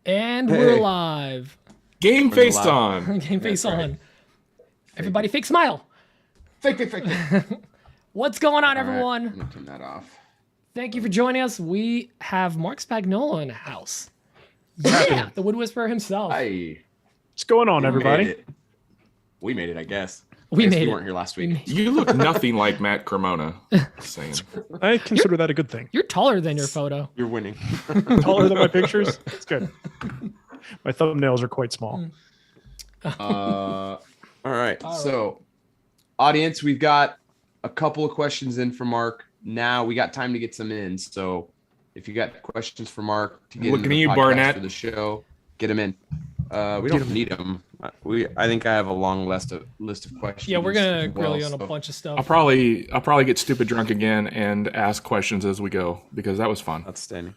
And we're live. Game face on. Game face on. Everybody fake smile. Fake. What's going on, All everyone? right, I'm gonna turn that off. Thank you for joining us. We have Marc Spagnuolo in the house. Yeah, the Wood Whisperer himself. Hi. What's going on, everybody? We made it, I guess. We made you it. weren't here last week. You look nothing like Matt Cremona. Just saying. I consider that a good thing. You're taller than your photo. You're winning. Taller than my pictures. It's good. My thumbnails are quite small. All right. So, audience, we've got a couple of questions in for Mark. Now we got time to get some in. So, if you got questions for Mark to get Looking into the at you, podcast Barnett. for the show, get them in. We don't need them. I think I have a long list of questions. Yeah, we're gonna as grill well, you on a so- bunch of stuff. I'll probably get stupid drunk again and ask questions as we go because that was fun. Outstanding.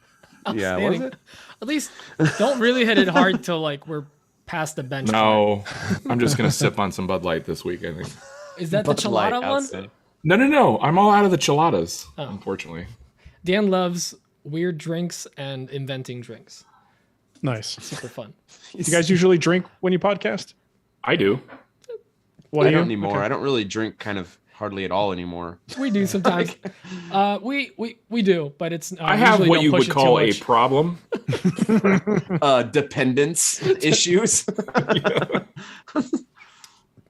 Outstanding. Yeah, was it? At least don't really hit it hard till like we're past the bench. No, I'm just gonna sip on some Bud Light this week. I think. Is that the Bud Light, chelada one? outstanding. No. I'm all out of the chiladas, Oh. unfortunately. Dan loves weird drinks and inventing drinks. Nice. Super fun. You guys usually drink when you podcast? I do. What I do you? don't anymore. Okay. I don't really drink kind of hardly at all anymore. We do sometimes. We do, but it's. I have usually what don't you push would it too call a much. problem. Dependence issues.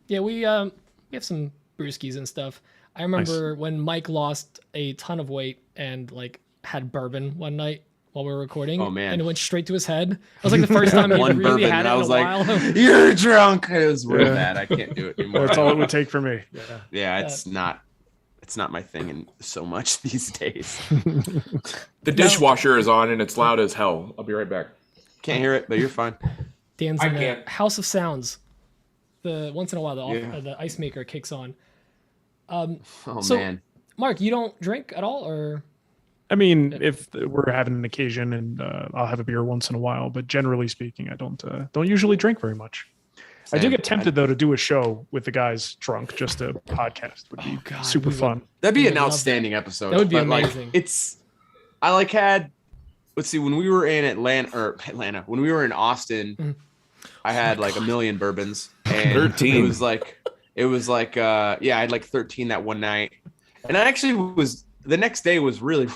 Yeah, we have some brewskis and stuff. I remember when Mike lost a ton of weight and like had bourbon one night while we were recording. Oh, man. And it went straight to his head. It was like the first time he One really bourbon, had and it I in was a like, while. "You're drunk." It was real Yeah. bad. I can't do it anymore. That's all it would take for me. Yeah. Yeah, it's not my thing in so much these days. The dishwasher is on and it's loud as hell. I'll be right back. Can't hear it, but you're fine. Dan's I in the can't. House of Sounds. The once in a while Yeah. the ice maker kicks on. Oh So- man. Mark, you don't drink at all, or I mean, if we're having an occasion, and I'll have a beer once in a while, but generally speaking, I don't usually drink very much. I do Same. get tempted though to do a show with the guys drunk, just a podcast would be God, super we would- fun. That'd be I an would love outstanding episode. That would be but, like, amazing. I like had. Let's see. When we were in Atlanta, when we were in Austin, Mhm. I had like a million bourbons, and 13. It was like I had like 13 that one night, and I actually was the next day was really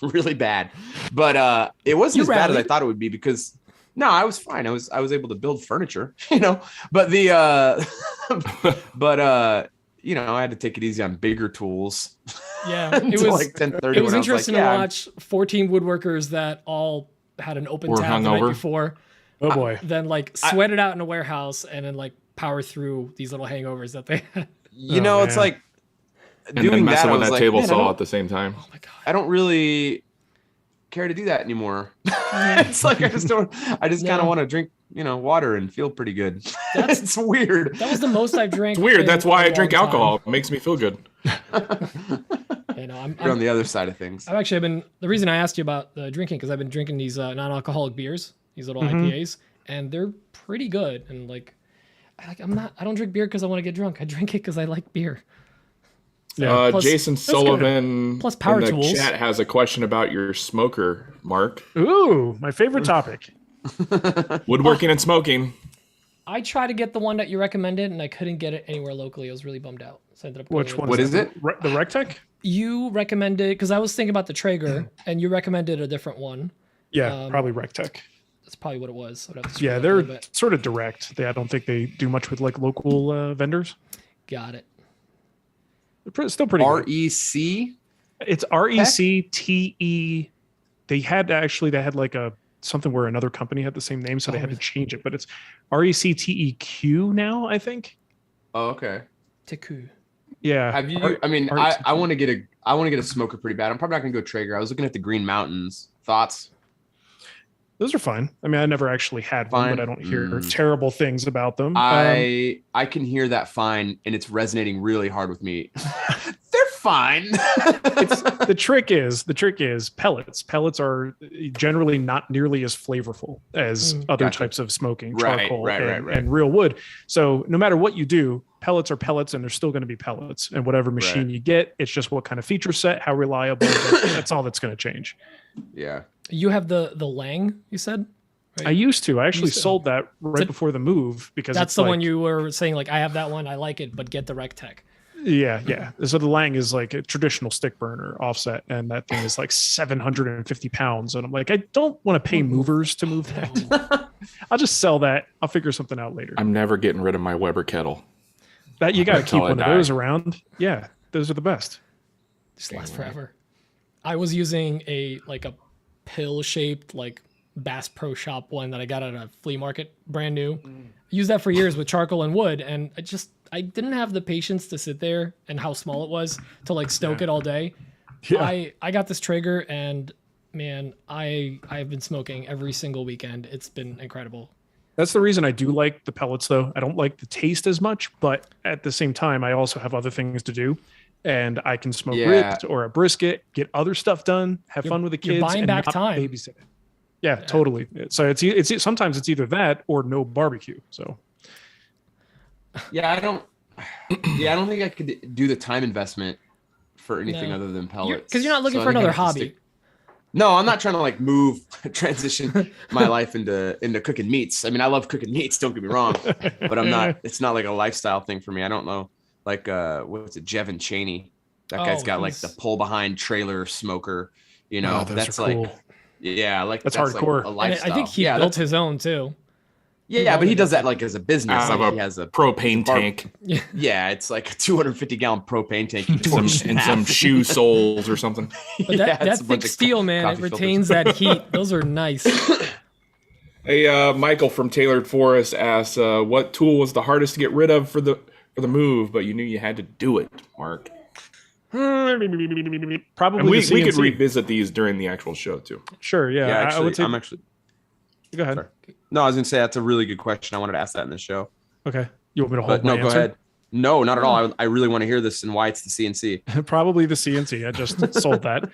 really bad, but it wasn't You as bad as I rallied. thought it would be because no, I was fine. I was able to build furniture, but I had to take it easy on bigger tools. yeah, it until was like 10:30. it was when I interesting like, to yeah, watch 14 woodworkers that all had an open Were tab the night hungover. before. Oh boy. Then like sweat it out in a warehouse and then like power through these little hangovers that they had. Oh, it's man. like And doing then that. messing I with was that like, table man, saw at the same time. Oh my god. I don't really care to do that anymore. It's like I just kind No. of want to drink, water and feel pretty good. That's- It's weird. That was the most I've drank. It's weird. in That's a why I long drink time. alcohol. It makes me feel good. You know, I'm You're on the other side of things. I've actually been the reason I asked you about the drinking because I've been drinking these non-alcoholic beers, these little IPAs, and they're pretty good. And like, I don't drink beer because I want to get drunk. I drink it because I like beer. Yeah. Plus- Jason that's good. Sullivan Plus power in the tools. chat has a question about your smoker, Mark. Ooh, my favorite topic. Woodworking and smoking. I tried to get the one that you recommended, and I couldn't get it anywhere locally. I was really bummed out. So I ended up going Which with- one? What is it? The Rectech? You recommended because I was thinking about the Traeger, and you recommended a different one. Yeah, probably Rectech. That's probably what it was. I'd have to scroll Yeah, up a they're little bit. sort of direct. I don't think they do much with like local vendors. Got it. They're still pretty good. REC. It's RECTE. They had like a something where another company had the same name, so they had to change it. But it's RECTEQ now, I think. Oh, okay. Tiku. Yeah. Have you? I mean, I want to get a smoker pretty bad. I'm probably not gonna go Traeger. I was looking at the Green Mountains. Thoughts? Those are fine. I mean, I never actually had one, Fine. but I don't hear Mm. terrible things about them. I can hear that fine, and it's resonating really hard with me. They're fine. The trick is pellets. Pellets are generally not nearly as flavorful as other Gotcha. types of smoking, Right, charcoal right. and real wood. So no matter what you do, pellets are pellets, and they're still going to be pellets. And whatever machine Right. you get, it's just what kind of feature set, how reliable. That's all that's going to change. Yeah. You have the Lang, you said? right? I used to. I actually Used to. sold that right before the move because That's it's the like, one you were saying, like, I have that one, I like it, but get the Rec Tech. Yeah. So the Lang is like a traditional stick burner offset, and that thing is like 750 pounds. And I'm like, I don't want to pay movers to move that. I'll just sell that. I'll figure something out later. I'm never getting rid of my Weber kettle. That you got to Until keep I one of die. those around. Yeah, those are the best. Just lasts forever. I was using a pill shaped like Bass Pro Shop one that I got at a flea market, brand new. Used that for years with charcoal and wood, and I didn't have the patience to sit there and how small it was to like stoke it all day. Yeah. I got this trigger, and man, I've been smoking every single weekend. It's been incredible. That's the reason I do like the pellets, though. I don't like the taste as much, but at the same time, I also have other things to do. And I can smoke ribs or a brisket, get other stuff done, have fun with the kids, You're buying and back not time. babysit it. Yeah, totally. So it's sometimes it's either that or no barbecue. So I don't think I could do the time investment for anything No. other than pellets. Because you're not looking So for I think I another have to hobby. stick- No, I'm not trying to like transition my life into cooking meats. I mean, I love cooking meats, don't get me wrong, but I'm not, it's not like a lifestyle thing for me. I don't know. Like, what's it? Jevin Chaney. That guy's got like the pull behind trailer smoker, you know, that's like, cool. yeah, like That's like hardcore. a And lifestyle. I think he yeah, built his own too. yeah, but he does that like as a business. Out Like of he has a propane tank Yeah, it's like a 250 gallon propane tank. and some shoe soles or something. But that thick steel, man, it retains that heat. Those are nice. Hey, Michael from Tailored Forest asks, what tool was the hardest to get rid of for the move, but you knew you had to do it, Mark? Probably And we could revisit these during the actual show too. Sure, yeah. Actually, I would say, I'm actually. go ahead. Sorry. No, I was gonna say that's a really good question. I wanted to ask that in the show. Okay. You want me to But hold my no, go answer? ahead. No, not at all. I really want to hear this and why it's the CNC. Probably the CNC. I just sold that.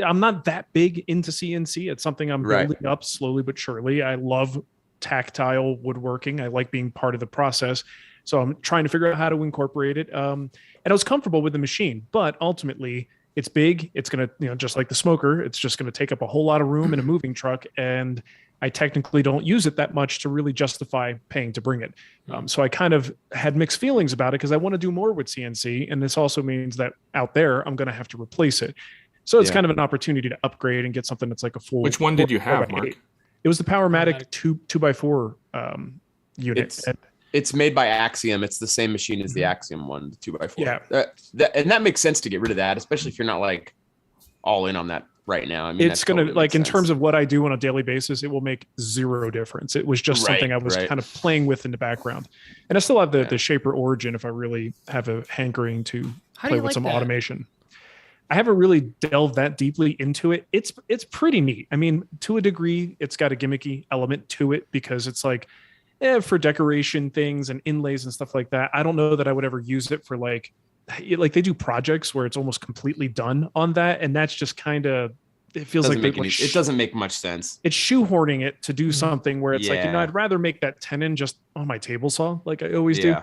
I'm not that big into CNC. It's something I'm building up slowly but surely. I love tactile woodworking. I like being part of the process. So I'm trying to figure out how to incorporate it. And I was comfortable with the machine, but ultimately it's big. It's going to, just like the smoker, it's just going to take up a whole lot of room in a moving truck. And I technically don't use it that much to really justify paying to bring it. So I kind of had mixed feelings about it because I want to do more with CNC. And this also means that out there, I'm going to have to replace it. So it's kind of an opportunity to upgrade and get something that's like a full. Which one did you have, Mark? It was the Powermatic 2x4 unit. It's made by Axiom. It's the same machine as the Axiom one, the 2x4. Yeah. And that makes sense to get rid of that, especially if you're not like all in on that right now. I mean, it's going to like in terms of what I do on a daily basis, it will make zero difference. It was just something I was kind of playing with in the background. And I still have the Shaper Origin if I really have a hankering to play with some automation. I haven't really delved that deeply into it. It's pretty neat. I mean, to a degree, it's got a gimmicky element to it because it's like for decoration things and inlays and stuff like that. I don't know that I would ever use it for like they do projects where it's almost completely done on that. And that's just kind of, it feels like it doesn't make much sense. It's shoehorning it to do something where it's like, I'd rather make that tenon just on my table saw like I always do.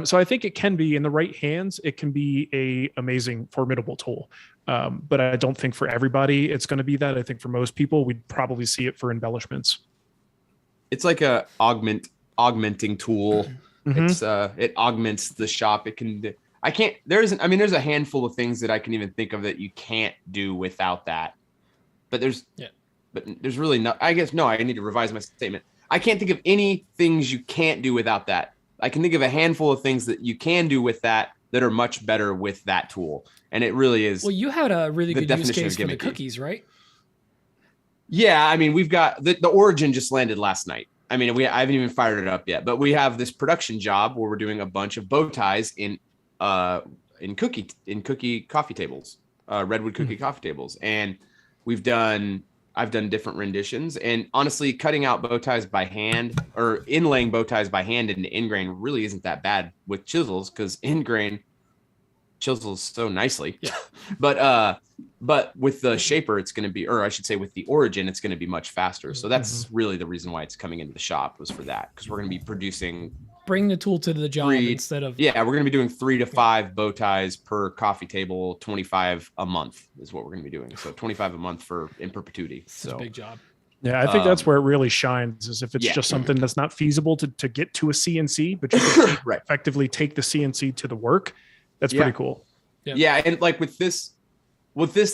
So I think it can be in the right hands. It can be a amazing, formidable tool. But I don't think for everybody it's going to be that. I think for most people, we'd probably see it for embellishments. It's like a augmenting tool. It's it augments the shop. It can. There's a handful of things that I can even think of that you can't do without that. But there's really not. I guess no. I need to revise my statement. I can't think of any things you can't do without that. I can think of a handful of things that you can do with that are much better with that tool. And it really is. Well, you had a really good use case for the gimmicky. cookies, right? Yeah, I mean, we've got the Origin just landed last night. I mean, I haven't even fired it up yet, but we have this production job where we're doing a bunch of bow ties in cookie coffee tables, redwood cookie coffee tables, and I've done different renditions, and honestly, cutting out bow ties by hand or inlaying bow ties by hand into ingrain really isn't that bad with chisels because ingrain chisels so nicely. Yeah. But with the Shaper, it's going to be, or I should say with the Origin, it's going to be much faster. So that's really the reason why it's coming into the shop was for that, because we're going to be producing bring the tool to the job instead of. Yeah, we're going to be doing 3 to 5 bow ties per coffee table, 25 a month is what we're going to be doing. So 25 a month for in perpetuity. It's a big job. Yeah, I think that's where it really shines, is if it's just something that's not feasible to get to a CNC, but you can effectively take the CNC to the work. That's pretty cool. Yeah, and like with this,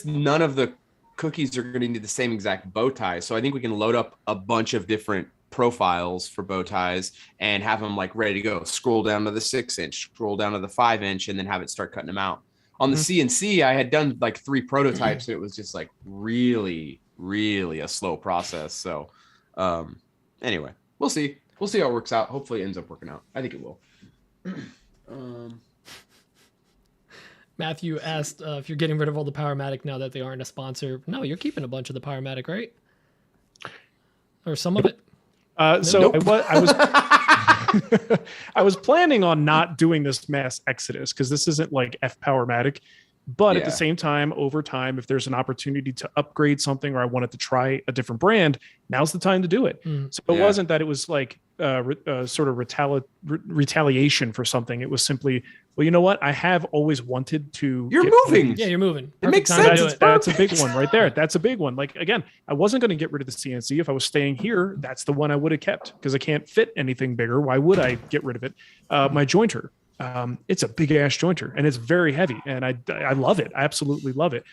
none of the cookies are going to need the same exact bow tie. So I think we can load up a bunch of different profiles for bow ties and have them like ready to go. Scroll down to the 6-inch, scroll down to the 5-inch, and then have it start cutting them out. On the CNC, I had done like 3 prototypes, and it was just like really a slow process. So anyway, we'll see how it works out. Hopefully it ends up working out. I think it will. Matthew asked if you're getting rid of all the Powermatic now that they aren't a sponsor. No, you're keeping a bunch of the Powermatic, right? Or some of it? So nope. I was planning on not doing this mass exodus because this isn't like F Powermatic. But at the same time, over time, if there's an opportunity to upgrade something or I wanted to try a different brand, now's the time to do it. So it wasn't that it was like sort of retaliation for something. It was simply, well, you know what? I have always wanted to. You're moving. Yeah, you're moving. It makes sense. That's a big one right there. That's a big one. Like, again, I wasn't going to get rid of the CNC. If I was staying here, that's the one I would have kept because I can't fit anything bigger. Why would I get rid of it? My jointer. It's a big ass jointer and it's very heavy and I love it. I absolutely love it.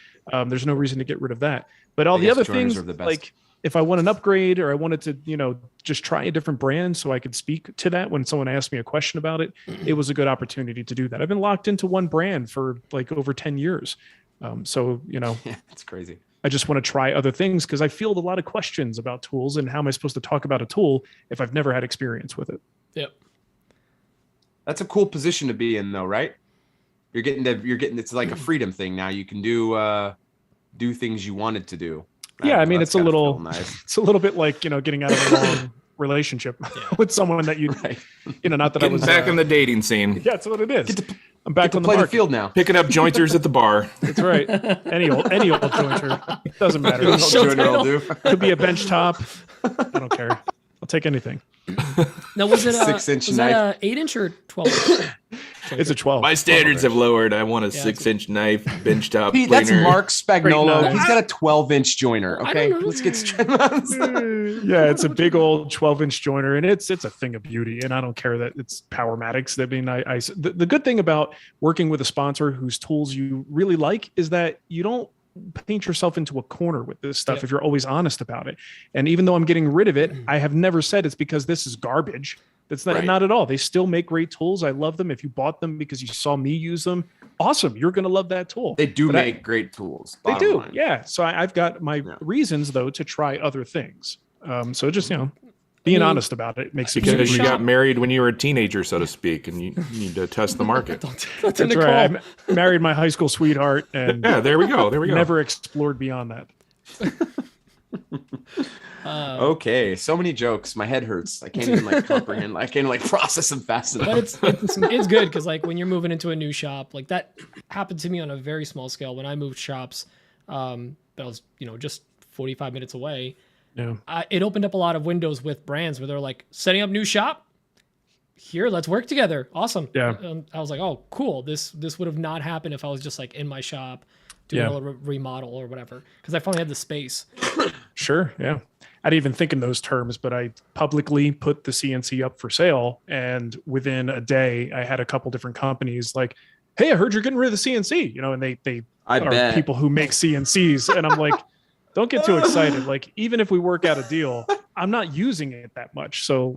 There's no reason to get rid of that, but all the other things like if I want an upgrade or I wanted to, just try a different brand so I could speak to that when someone asked me a question about it, it was a good opportunity to do that. I've been locked into one brand for like over 10 years. So, it's crazy. I just want to try other things because I field a lot of questions about tools and how am I supposed to talk about a tool if I've never had experience with it? Yep. That's a cool position to be in though, right? You're getting it's like a freedom thing now. You can do things you wanted to do. Yeah, I mean it's a little nice. It's a little bit like, getting out of a long relationship with someone that you not that getting I was back in the dating scene. Yeah, that's what it is. I'm back on the play market. The field now. Picking up jointers at the bar. That's right. Any old jointer. Doesn't matter. Jointer will do. Could be a bench top. I don't care. I'll take anything. Now, was it a 6-inch was knife? that a 8-inch or 12-inch? It's a 12. My standards have lowered. I want a 6-inch knife, bench top. Pete, that's Marc Spagnuolo. He's got a 12-inch joiner. Okay, let's get straight on. Yeah, it's a big old 12-inch joiner, and it's a thing of beauty. And I don't care that it's Powermatics. I mean, the good thing about working with a sponsor whose tools you really like is that you don't paint yourself into a corner with this stuff if you're always honest about it. And even though I'm getting rid of it, I have never said it's because this is garbage. That's not at all. They still make great tools. I love them. If you bought them because you saw me use them, awesome. You're going to love that tool. They do make great tools. They do. Line. Yeah. So I've got my reasons though to try other things. So just, being honest about it makes it because you got married when you were a teenager, so to speak, and you need to test the market. That's right. I married my high school sweetheart, and there we go. Never explored beyond that. Okay, so many jokes. My head hurts. I can't even comprehend. I can't process them fast enough. But it's good because when you're moving into a new shop, like that happened to me on a very small scale when I moved shops. That was just 45 minutes away. Yeah. It opened up a lot of windows with brands where they're like, setting up new shop here, let's work together. Awesome. Yeah. I was like, oh, cool. This would have not happened if I was just in my shop doing a little remodel or whatever, because I finally had the space. Sure. Yeah. I didn't even think in those terms, but I publicly put the CNC up for sale. And within a day, I had a couple different companies like, hey, I heard you're getting rid of the CNC, and they are people who make CNCs. And I'm like, don't get too excited. Even if we work out a deal, I'm not using it that much. So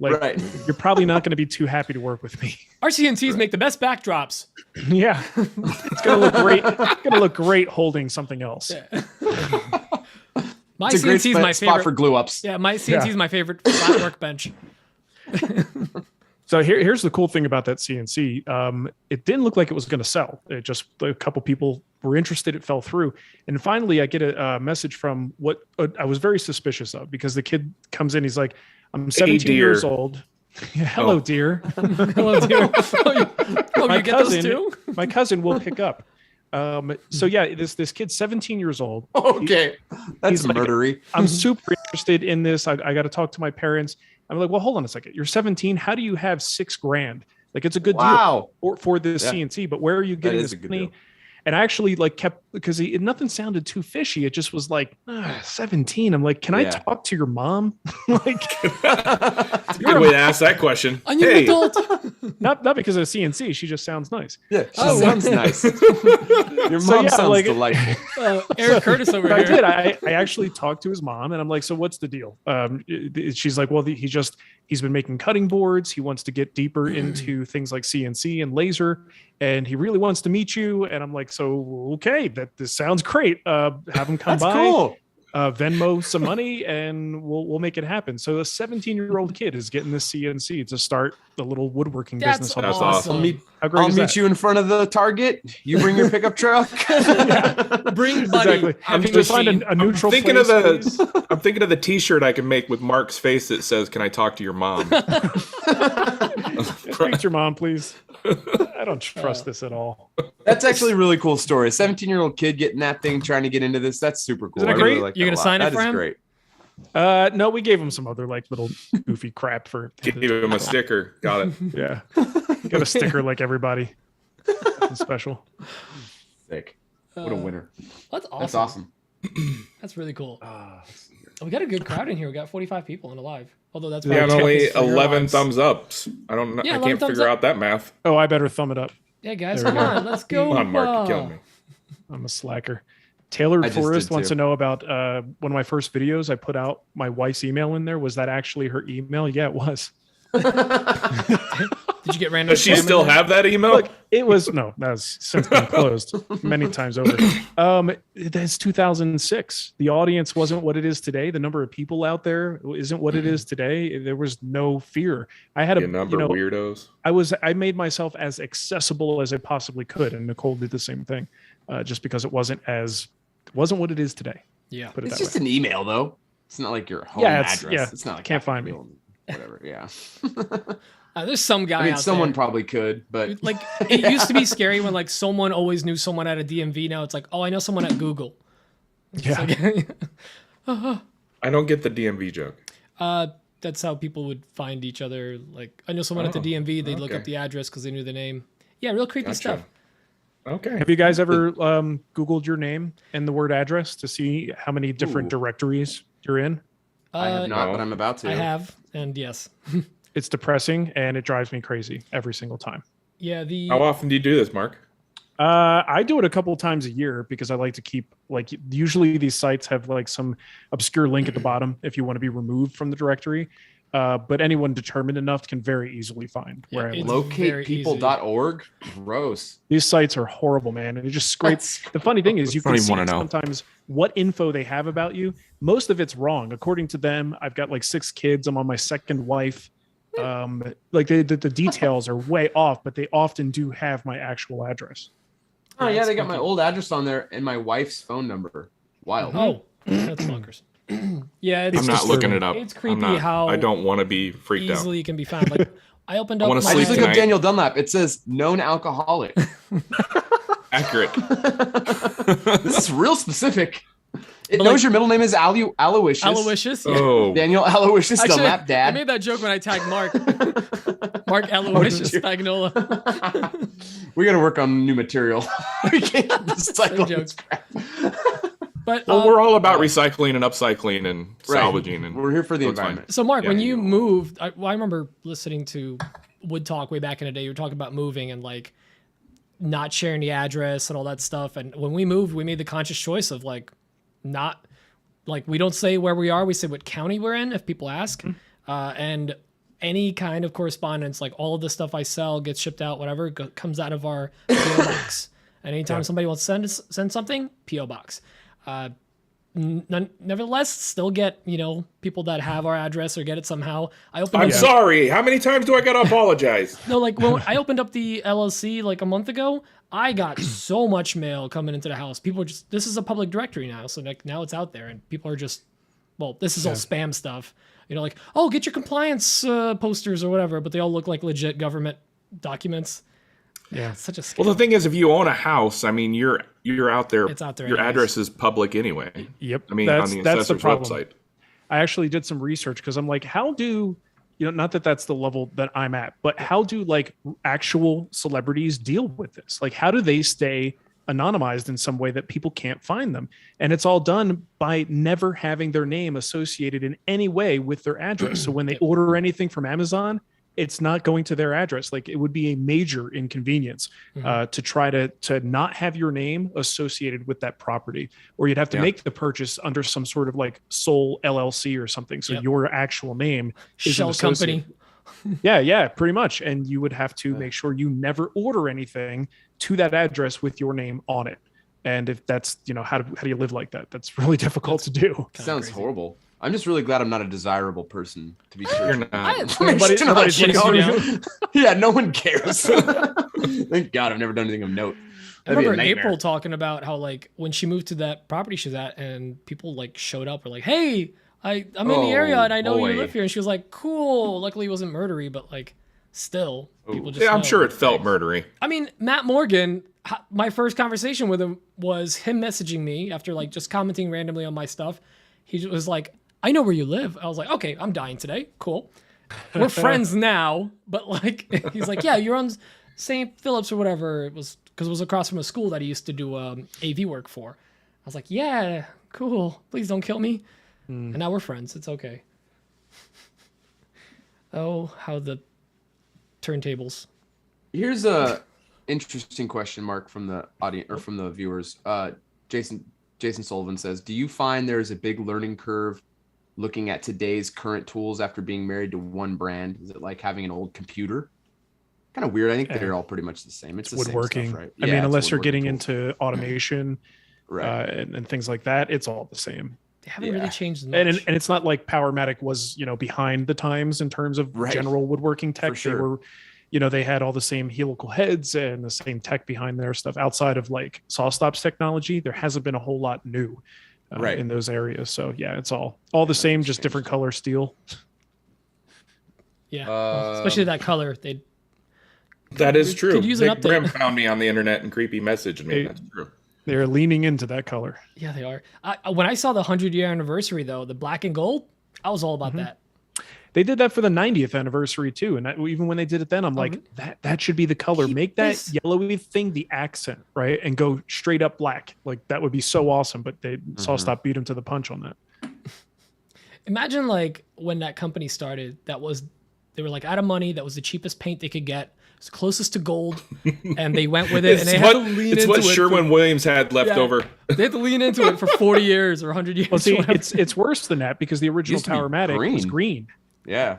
you're probably not going to be too happy to work with me. Our CNCs make the best backdrops. Yeah. It's going to look great. It's going to look great holding something else. Yeah. My it's a great CNC is my spot favorite for glue ups. Yeah, my CNC is my favorite flat workbench. So here's the cool thing about that CNC. It didn't look like it was going to sell. It just, a couple people were interested. It fell through. And finally, I get a message from what I was very suspicious of, because the kid comes in. He's like, I'm 17 years old. Hello, dear. Hello, dear. You get those too? My cousin will pick up. So yeah, this kid's 17 years old. Okay, that's he's like, murdery. I'm super interested in this. I got to talk to my parents. I'm like, well, hold on a second. You're 17. How do you have $6,000? Like, it's a good deal for this CNC, but where are you getting this money? Deal. And I actually like kept, because nothing sounded too fishy. It just was like 17. I'm like, can I talk to your mom? Like, that's a good way to ask that question. Are you an adult? Not because of CNC. She just sounds nice. Yeah, she sounds nice. Your mom sounds like, delightful. Eric Curtis over here. I did. I actually talked to his mom, and I'm like, so what's the deal? She's like, well, he's been making cutting boards. He wants to get deeper into things like CNC and laser, and he really wants to meet you. And I'm like, so okay, this sounds great. Have him come by. Cool. Venmo some money, and we'll make it happen. So a 17-year-old kid is getting this CNC to start the little woodworking business. That's awesome. I'll meet you in front of the Target. You bring your pickup truck. Bring buddy. Exactly. I'm just find a neutral. I'm thinking of the T-shirt I can make with Mark's face that says, "Can I talk to your mom?" Speak to your mom, please. I don't trust this at all. That's actually a really cool story. A 17-year-old kid getting that thing, trying to get into this. That's super cool. Isn't it great? You're going to sign it for him? Great. No, we gave him some other like little goofy crap for. Gave him a sticker. Got it. Yeah, got a sticker like everybody. Nothing special. Sick. What a winner. That's awesome. That's awesome. That's really cool. We got a good crowd in here. We got 45 people on the live. Although that's only 11 thumbs ups. I can't figure out that math. Oh, I better thumb it up. Yeah, guys, come on, let's go. Come on, Mark, you're killing me. I'm a slacker. Taylor Forrest wants to know about one of my first videos. I put out my wife's email in there. Was that actually her email? Yeah, it was. Did you get random? Does she still have that email? Look, it was no, that's since been closed many times over. That's 2006. The audience wasn't what it is today. The number of people out there isn't what it is today. There was no fear. I had a number of weirdos. I made myself as accessible as I possibly could, and Nicole did the same thing. Just because it wasn't what it is today. Yeah, it's just an email though. It's not like your home address. Yeah, it's not like can't find me. Whatever. Yeah. There's some guy. Someone probably could, but like it used to be scary when like someone always knew someone at a DMV. Now it's like, oh, I know someone at Google. Yeah. Like, I don't get the DMV joke. That's how people would find each other. Like, I know someone at the DMV. They'd look up the address because they knew the name. Yeah, real creepy stuff. Okay. Have you guys ever Googled your name and the word address to see how many different directories you're in? I have not, but I'm about to. I have, and yes. It's depressing, and it drives me crazy every single time. Yeah. How often do you do this, Mark? I do it a couple times a year because I like to keep, like, usually these sites have like some obscure link at the bottom if you want to be removed from the directory. But anyone determined enough can very easily find where I live. Locatepeople.org. Gross. These sites are horrible, man. And it just scrapes. The funny thing is you can see sometimes what info they have about you. Most of it's wrong. According to them, I've got like 6 kids. I'm on my second wife. Like the details are way off, but they often do have my actual address. Oh yeah, they got my old address on there and my wife's phone number. Wild. Oh, that's bonkers. Yeah, I'm not looking it up. It's creepy how I don't want to be freaked out. Easily it can be found. Like I opened up. I just looked up Daniel Dunlap. It says known alcoholic. Accurate. This is real specific. It knows your middle name is Aloysius. Aloysius. Yeah. Oh. Daniel Aloysius Dunlap, Dad. I made that joke when I tagged Mark. Mark Aloysius Spagnuolo. We got to work on new material. We can't cycle jokes. But we're all about recycling and upcycling and salvaging, and we're here for the environment. So, Mark, when you moved, I remember listening to Wood Talk way back in the day. You were talking about moving and like not sharing the address and all that stuff. And when we moved, we made the conscious choice of like not like we don't say where we are. We say what county we're in if people ask, and any kind of correspondence, like all of the stuff I sell gets shipped out, whatever comes out of our PO box. And anytime somebody wants to send something, PO box. Nevertheless, still get people that have our address or get it somehow. I'm sorry. How many times do I gotta apologize? No, like when I opened up the LLC like a month ago, I got so much mail coming into the house. People are just this is a public directory now, so like now it's out there, and people are just this is all spam stuff. Like get your compliance posters or whatever, but they all look like legit government documents. Yeah. It's such a scam. Well, the thing is, if you own a house, I mean, you're out there. It's out there Your anyways. address is public anyway. Yep. I mean, that's on the the assessor's problem. website. I actually did some research because I'm like, how do, not that that's the level that I'm at, but how do like actual celebrities deal with this? Like, how do they stay anonymized in some way that people can't find them? And it's all done by never having their name associated in any way with their address. So when they order anything from Amazon, it's not going to their address. Like, it would be a major inconvenience to try to not have your name associated with that property, or you'd have to make the purchase under some sort of like sole LLC or something. So your actual name is shell company. Yeah, pretty much. And you would have to make sure you never order anything to that address with your name on it. And if that's, how do you live like that? That's really difficult to do. Sounds horrible. I'm just really glad I'm not a desirable person to be You're searching. not. Nobody's looking chasing you on down. Yeah, no one cares. Thank God I've never done anything of note. I That'd be a remember nightmare. April talking about how like when she moved to that property she was at, and people like showed up, were like, "Hey, I'm in the area and I know you boy. live here," and she was like, "Cool." Luckily, it wasn't murdery, but like, still, people just. Yeah, I'm know. sure it felt murdery. I mean, Matt Morgan. My first conversation with him was him messaging me after like just commenting randomly on my stuff. He was like, "I know where you live." I was like, "Okay, I'm dying today. Cool. We're friends now." But like, he's like, "Yeah, you're on St. Philip's or whatever." It was because it was across from a school that he used to do AV work for. I was like, "Yeah, cool. Please don't kill me." And now we're friends. It's okay. Oh, how the turntables. Here's a interesting question, Mark, from the audience or from the viewers. Jason Sullivan says, "Do you find there's a big learning curve looking at today's current tools after being married to one brand? Is it like having an old computer?" Kind of weird. I think they're all pretty much the same. It's the Woodworking. same stuff, right? I mean, it's unless you're getting woodworking tools. into automation Right. and things like that, it's all the same. They haven't really changed much. And it's not like Powermatic was, behind the times in terms of general woodworking tech. For sure. They were, they had all the same helical heads and the same tech behind their stuff. Outside of like saw stops technology, there hasn't been a whole lot new in those areas. So yeah, it's all the same, just different color steel. Yeah, especially that color. That is true. Could use an Nick update. Grimm found me on the internet and creepy messaged me. That's true. They're leaning into that color. Yeah, they are. When I saw the 100-year anniversary, though, the black and gold, I was all about that. They did that for the 90th anniversary too, and even when they did it then, I'm like, that should be the color. Make that yellowy thing the accent, right? And go straight up black. Like that would be so awesome. But they saw stop beat him to the punch on that. Imagine like when that company started, they were like out of money. That was the cheapest paint they could get. It's closest to gold, and they went with it. And they had to lean into it. It's what Sherwin-Williams had left over. They had to lean into it for 40 years or 100 years. Well, see, it's worse than that because the original Powermatic was green. Yeah.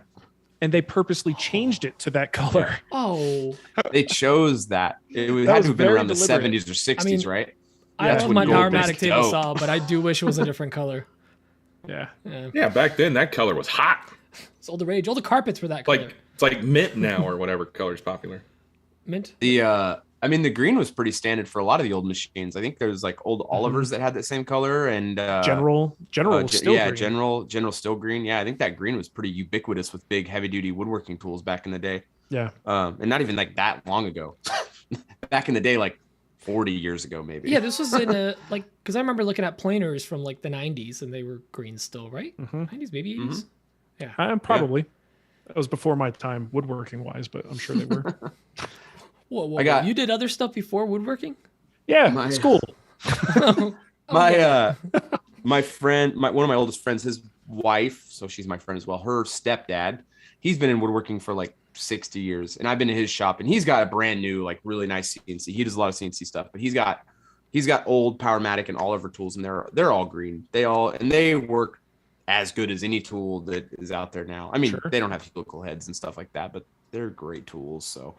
And they purposely changed it to that color. Oh. They chose that. It had to have been around the 70s or 60s, right? I love my gold Powermatic was table dope. saw, but I do wish it was a different color. Yeah. Yeah, back then that color was hot. It's all the rage. All the carpets were that color. It's like mint now or whatever color's popular. Mint? The green was pretty standard for a lot of the old machines. I think there's like old Olivers that had that same color, and General still green. General still green. Yeah, I think that green was pretty ubiquitous with big heavy duty woodworking tools back in the day. Yeah. And not even like that long ago. Back in the day, like 40 years ago, maybe. Yeah, this was in because I remember looking at planers from like the 90s and they were green still, right? 90s, maybe 80s. Yeah. Probably. That was before my time woodworking wise, but I'm sure they were. Whoa. You did other stuff before woodworking? Yeah, school. My friend, one of my oldest friends, his wife, so she's my friend as well, her stepdad, he's been in woodworking for like 60 years, and I've been in his shop, and he's got a brand new, like really nice CNC. He does a lot of CNC stuff, but he's got old Powermatic and Oliver tools, and they're all green. They work as good as any tool that is out there now. I mean, they don't have helical heads and stuff like that, but they're great tools. So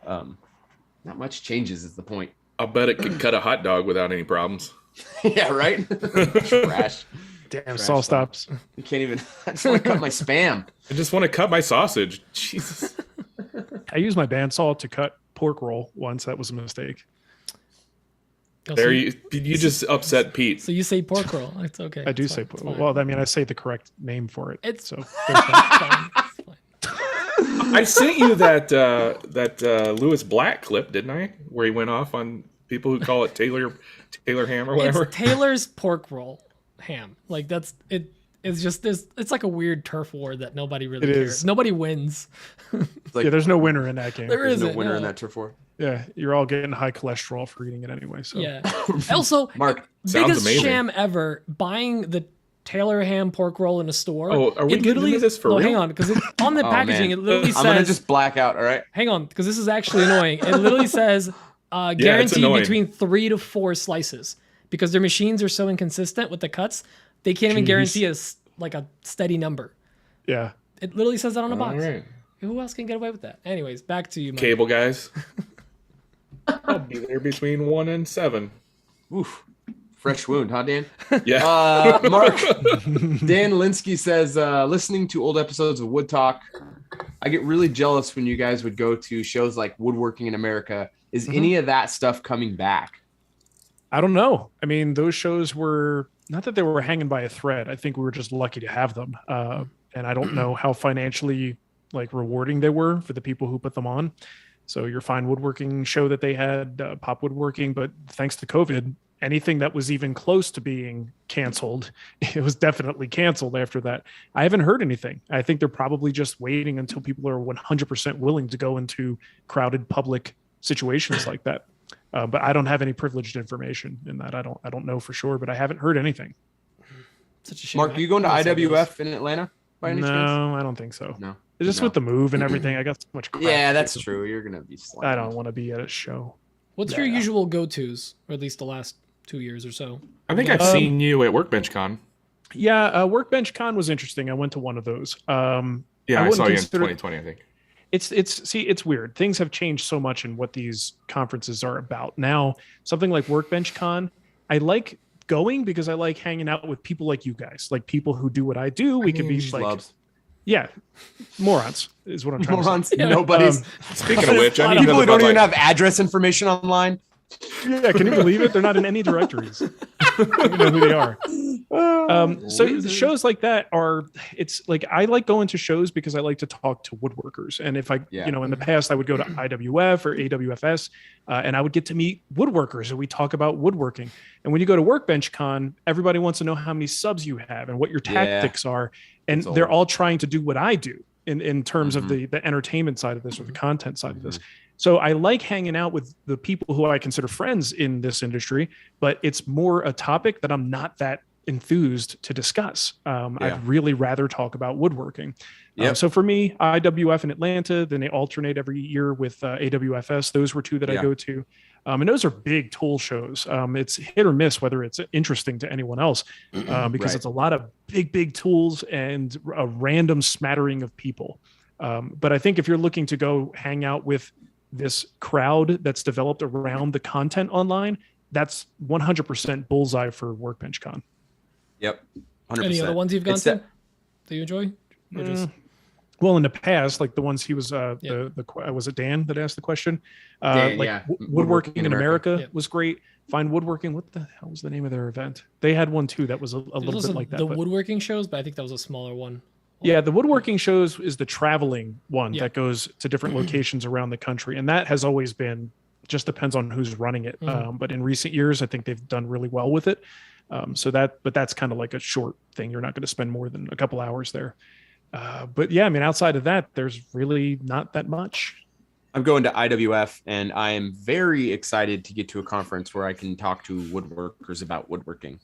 not much changes is the point. I'll bet it could cut a hot dog without any problems. Yeah, right? Trash. Damn, saw stops. You can't even, I just want to cut my Spam. I just want to cut my sausage. Jesus. I used my bandsaw to cut pork roll once. That was a mistake. There you just upset Pete. So you say pork roll. It's okay. I do say pork roll. Well, I mean, I say the correct name for it. It's so. fine. It's fine. I sent you that Lewis Black clip, didn't I? Where he went off on people who call it Taylor ham or whatever. It's Taylor's pork roll ham. Like that's it. It's just this. It's like a weird turf war that nobody really cares. Nobody wins. Like, yeah, there's no winner in that game. There's no winner in that turf war. Yeah, you're all getting high cholesterol for eating it anyway. So yeah. Also, Mark, biggest sham ever, buying the Taylor ham pork roll in a store. Oh, are we getting into this for real? Hang on, because on the packaging it literally says. I'm gonna just black out. All right. Hang on, because this is actually annoying. It literally says guaranteed between 3 to 4 slices, because their machines are so inconsistent with the cuts. They can't even guarantee a steady number. Yeah. It literally says that on the box. Right. Who else can get away with that? Anyways, back to you, Mike. Cable guys. I'll be there between 1 and 7. Oof. Fresh wound, huh, Dan? Yeah. Mark, Dan Linsky says, listening to old episodes of Wood Talk, I get really jealous when you guys would go to shows like Woodworking in America. Is any of that stuff coming back? I don't know. I mean, those shows were not that they were hanging by a thread. I think we were just lucky to have them. And I don't know how financially rewarding they were for the people who put them on. So your fine woodworking show that they had, Pop Woodworking, but thanks to COVID, anything that was even close to being canceled, it was definitely canceled after that. I haven't heard anything. I think they're probably just waiting until people are 100% willing to go into crowded public situations like that. But I don't have any privileged information in that. I don't know for sure, but I haven't heard anything. Such a shame. Mark, are you going to IWF in Atlanta by any chance? No, I don't think so. No. It's just with the move and everything. I got so much crap. Yeah, that's true. You're going to be slammed. I don't want to be at a show. What's your usual go-tos, or at least the last 2 years or so? I think I've seen you at Workbench Con. Yeah, Workbench Con was interesting. I went to one of those. Yeah, I saw you in 2020, I think. It's weird. Things have changed so much in what these conferences are about. Now, something like Workbench Con, I like going because I like hanging out with people like you guys, like people who do what I do. We could be like, yeah, morons is what I'm trying to say. Nobody's. Speaking of which, people who don't even have address information online. Yeah, can you believe it? They're not in any directories. I don't know who they are. So the shows like that it's like I like going to shows because I like to talk to woodworkers. And if in the past I would go to IWF or AWFS and I would get to meet woodworkers and we talk about woodworking. And when you go to Workbench Con, everybody wants to know how many subs you have and what your tactics are. And they're all trying to do what I do in terms of the entertainment side of this or the content side of this. So I like hanging out with the people who I consider friends in this industry, but it's more a topic that I'm not that enthused to discuss. I'd really rather talk about woodworking. So for me, IWF in Atlanta, then they alternate every year with AWFS. Those were two that I go to. And those are big tool shows. It's hit or miss whether it's interesting to anyone else because it's a lot of big tools and a random smattering of people. But I think if you're looking to go hang out with this crowd that's developed around the content online, that's 100% bullseye for Workbench Con. Yep. 100%. Any other ones you've gone to that you enjoy? Well, in the past, like the ones he was, was it Dan that asked the question? Woodworking in America was great. Fine Woodworking. What the hell was the name of their event? They had one too that was a little bit like that. The woodworking shows, but I think that was a smaller one. Yeah, the woodworking shows is the traveling one that goes to different locations around the country. And that has always been, just depends on who's running it. But in recent years, I think they've done really well with it. But that's kind of like a short thing. You're not going to spend more than a couple hours there. But yeah, I mean, outside of that, there's really not that much. I'm going to IWF and I am very excited to get to a conference where I can talk to woodworkers about woodworking.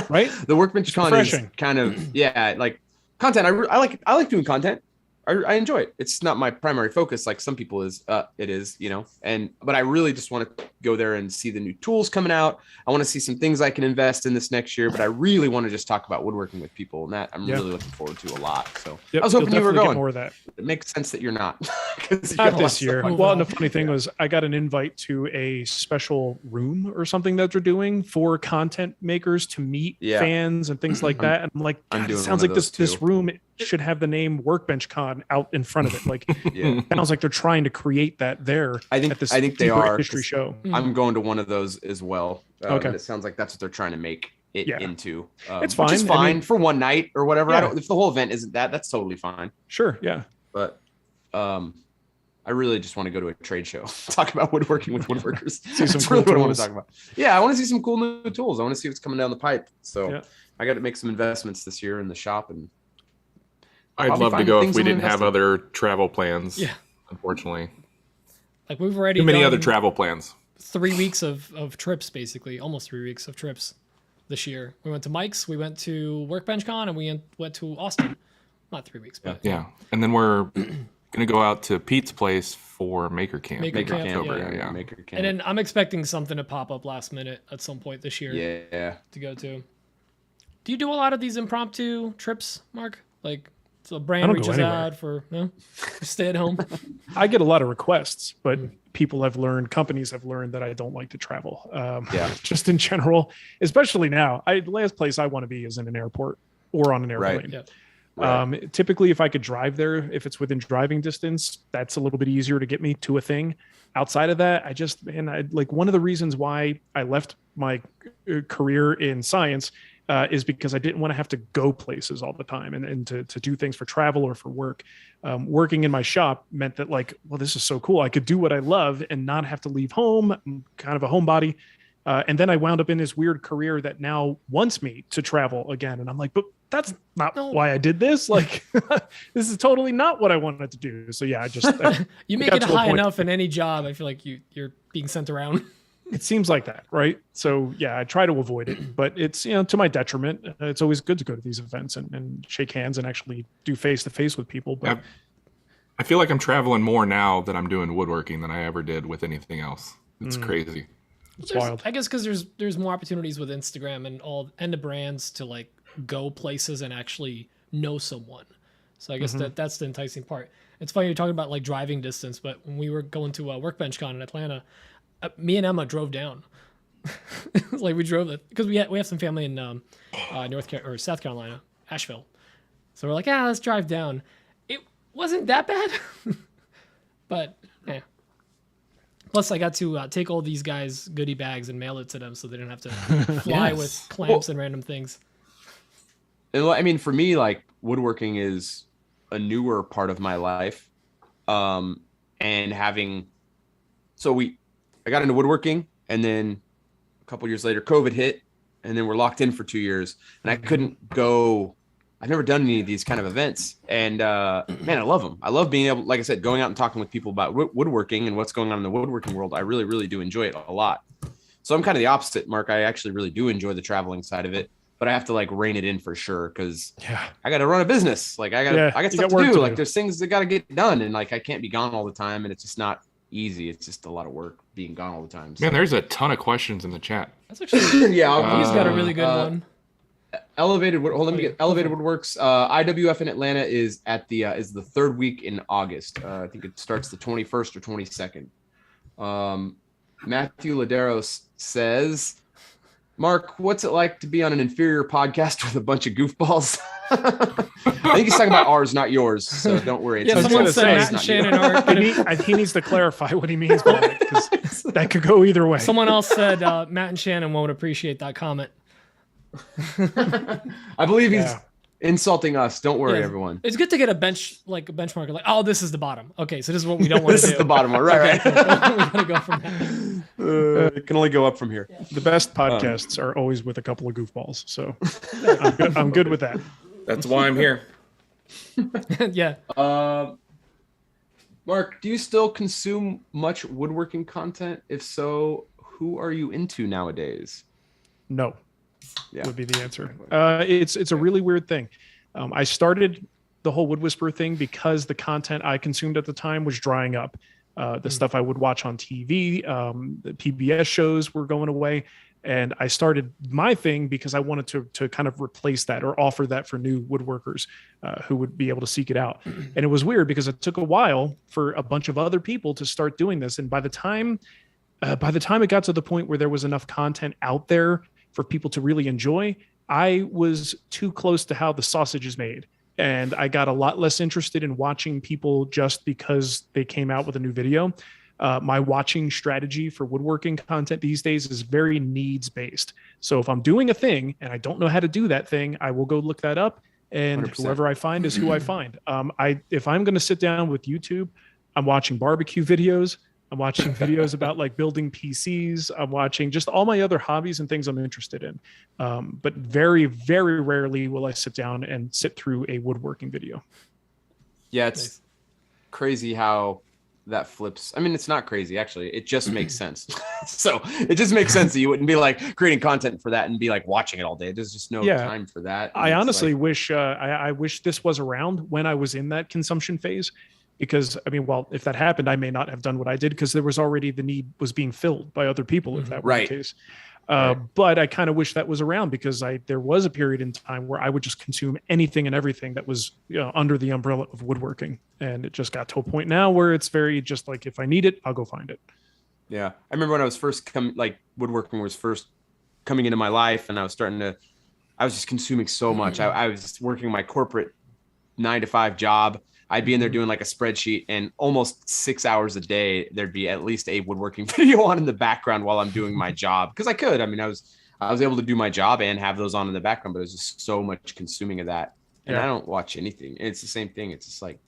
Right? The Workbench Con is kind of, like content. I like doing content. I enjoy it. It's not my primary focus like some people it is, but I really just want to go there and see the new tools coming out. I want to see some things I can invest in this next year, but I really want to just talk about woodworking with people, and that I'm really looking forward to a lot. So I was hoping you were going. More of that. It makes sense that you're not. Not this year. Well, and the funny thing was I got an invite to a special room or something that they're doing for content makers to meet fans and things like that. And I'm like, God, it sounds like this room should have the name Workbench Con out in front of it. Like, it sounds like they're trying to create that there. I think they are history show. I'm going to one of those as well. Okay, it sounds like that's what they're trying to make it into. It's fine. Which is fine for one night or whatever. If the whole event isn't that's totally fine. Sure, yeah. But I really just want to go to a trade show, talk about woodworking with woodworkers. See some That's cool really what I want tools. to talk about. Yeah, I want to see some cool new tools. I want to see what's coming down the pipe. So Yeah. I got to make some investments this year in the shop, and I'd Probably love to find go if things we I'm didn't have invested other travel plans. Yeah. Unfortunately, Like we've already too many other done travel plans. 3 weeks of trips, basically, almost 3 weeks of trips this year. We went to Mike's, we went to Workbench Con, and we went to Austin. Not 3 weeks, but Yeah, and then we're gonna go out to Pete's place for Maker Camp. Maker Maker Camp, Camp, yeah. yeah, Maker Camp. And then I'm expecting something to pop up last minute at some point this year yeah, to go to. Do you do a lot of these impromptu trips, Mark? Like, so a brand don't go reaches anywhere. out for stay at home. I get a lot of requests, but people have learned, companies have learned that I don't like to travel. Yeah. Just in general, especially now. The last place I want to be is in an airport or on an airplane. Yeah. right. Typically, if I could drive there, if it's within driving distance, that's a little bit easier to get me to a thing. Outside of that, I like one of the reasons why I left my career in science is because I didn't want to have to go places all the time and to do things for travel or for work. Working in my shop meant that, like, well, this is so cool. I could do what I love and not have to leave home. I'm kind of a homebody. And then I wound up in this weird career that now wants me to travel again. And I'm like, but that's not why I did this. Like, this is totally not what I wanted to do. So yeah, I just, You make it high enough in any job, I feel like you're being sent around. it seems like that, right? So yeah, I try to avoid it, but it's, to my detriment. It's always good to go to these events and shake hands and actually do face to face with people. But I feel like I'm traveling more now that I'm doing woodworking than I ever did with anything else. It's crazy. it's wild. I guess because there's more opportunities with Instagram and the brands to like go places and actually know someone. So I guess that's the enticing part. It's funny you're talking about like driving distance, but when we were going to Workbench Con in Atlanta, me and Emma drove down. Like we drove it because we have some family in South Carolina, Asheville. So we're like, let's drive down. It wasn't that bad, but yeah. Plus, I got to take all these guys' goodie bags and mail it to them, so they didn't have to fly Yes. with clamps and random things. I mean, for me, like woodworking is a newer part of my life. And I got into woodworking, and then a couple years later, COVID hit, and then we're locked in for 2 years, and I couldn't go. I've never done any of these kind of events, and man, I love them. I love being able, like I said, going out and talking with people about woodworking and what's going on in the woodworking world. I really, really do enjoy it a lot. So I'm kind of the opposite, Mark. I actually really do enjoy the traveling side of it, but I have to like rein it in for sure because I got to run a business. Like I got stuff to do. Like there's things that got to get done, and like I can't be gone all the time, and it's just not easy. It's just a lot of work being gone all the time. So. Man, there's a ton of questions in the chat. That's actually Yeah, he's got a really good one. Elevated Wood. Let me get Elevated Woodworks. IWF in Atlanta is at the is the third week in August. I think it starts the 21st or 22nd. Matthew Laderos says, Mark, what's it like to be on an inferior podcast with a bunch of goofballs? I think he's talking about ours, not yours. So don't worry. Yeah, someone said say, Matt and Shannon are. He needs to clarify what he means by that, because that could go either way. Someone else said Matt and Shannon won't appreciate that comment. I believe he's insulting us. Don't worry, Yeah. everyone. It's good to get a benchmark. Like, oh, this is the bottom. Okay, so this is what we don't want to do. This is the bottom one, right? we gotta go from there. It can only go up from here. The best podcasts are always with a couple of goofballs. So I'm good with that. That's why I'm here. Yeah. Mark, do you still consume much woodworking content? If so, who are you into nowadays? No. Yeah. Would be the answer. It's a really weird thing. I started the whole Wood Whisperer thing because the content I consumed at the time was drying up. The stuff I would watch on TV, the PBS shows were going away. And I started my thing because I wanted to kind of replace that or offer that for new woodworkers who would be able to seek it out. And it was weird because it took a while for a bunch of other people to start doing this. And by the time it got to the point where there was enough content out there for people to really enjoy, I was too close to how the sausage is made. And I got a lot less interested in watching people just because they came out with a new video. My watching strategy for woodworking content these days is very needs based. So if I'm doing a thing and I don't know how to do that thing, I will go look that up. and 100%. whoever I find is who I find. If I'm going to sit down with YouTube, I'm watching barbecue videos. I'm watching videos about like building PCs. I'm watching just all my other hobbies and things I'm interested in. But very, very rarely will I sit down and sit through a woodworking video. Yeah, it's crazy how that flips. I mean, it's not crazy, actually. It just makes sense. So it just makes sense that you wouldn't be like creating content for that and be like watching it all day. There's just no time for that. I honestly wish I wish this was around when I was in that consumption phase. Because I mean, well, if that happened, I may not have done what I did because there was already the need was being filled by other people. If that were the case, but I kind of wish that was around because there was a period in time where I would just consume anything and everything that was under the umbrella of woodworking, and it just got to a point now where it's very just like if I need it, I'll go find it. Yeah, I remember when I was first woodworking was first coming into my life, and I was just consuming so much. I was working my corporate 9-to-5 job. I'd be in there doing like a spreadsheet, and almost 6 hours a day, there'd be at least a woodworking video on in the background while I'm doing my job. Cause I could, I mean, I was able to do my job and have those on in the background, but it was just so much consuming of that. And I don't watch anything. And it's the same thing. It's just like,